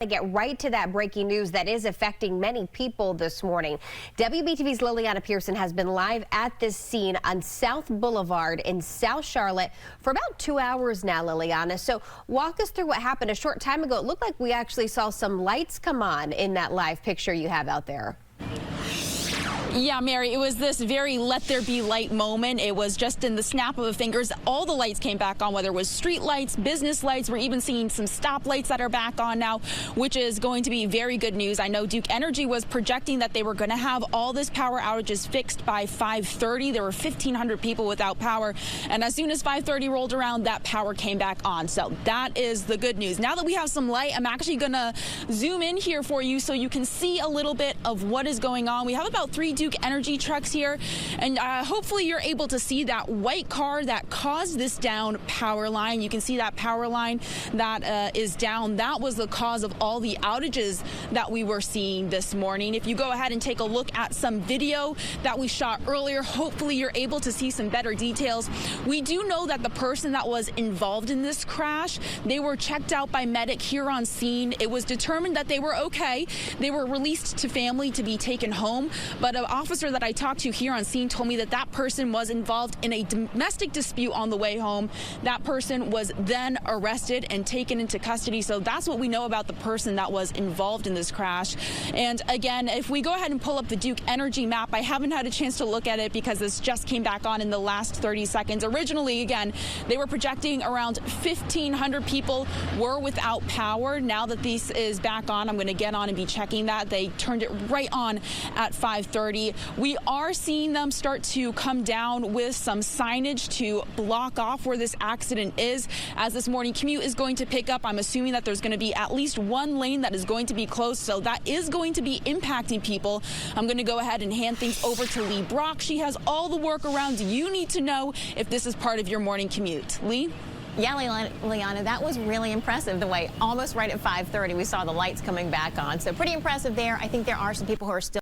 To get right to that breaking news that is affecting many people this morning. WBTV's Liliana Pearson has been live at this scene on South Boulevard in South Charlotte for about 2 hours now, Liliana. So walk us through what happened a short time ago. It looked like we actually saw some lights come on in that live picture you have out there. Yeah, Mary, it was this very let there be light moment. It was just in the snap of the fingers. All the lights came back on, whether it was street lights, business lights. We're even seeing some stop lights that are back on now, which is going to be very good news. I know Duke Energy was projecting that they were going to have all this power outages fixed by 5:30. There were 1,500 people without power. And as soon as 5:30 rolled around, that power came back on. So that is the good news. Now that we have some light, I'm actually going to zoom in here for you so you can see a little bit of what is going on. We have about 3 Duke Energy trucks here, and hopefully you're able to see that white car that caused this down power line. You can see that power line that is down. That was the cause of all the outages that we were seeing this morning. If you go ahead and take a look at some video that we shot earlier, hopefully you're able to see some better details. We do know that the person that was involved in this crash, they were checked out by medic here on scene. It was determined that they were okay. They were released to family to be taken home, but an officer that I talked to here on scene told me that that person was involved in a domestic dispute on the way home. That person was then arrested and taken into custody. So that's what we know about the person that was involved in this crash. And again, if we go ahead and pull up the Duke Energy map, I haven't had a chance to look at it because this just came back on in the last 30 seconds. Originally, again, they were projecting around 1,500 people were without power. Now that this is back on, I'm going to get on and be checking that. They turned it right on at 5:30. We are seeing them start to come down with some signage to block off where this accident is. As this morning commute is going to pick up, I'm assuming that there's going to be at least one lane that is going to be closed, so that is going to be impacting people. I'm going to go ahead and hand things over to Lee Brock. She has all the workarounds you need to know if this is part of your morning commute. Lee? Yeah, Liana, that was really impressive, the way almost right at 5:30 we saw the lights coming back on. So pretty impressive there. I think there are some people who are still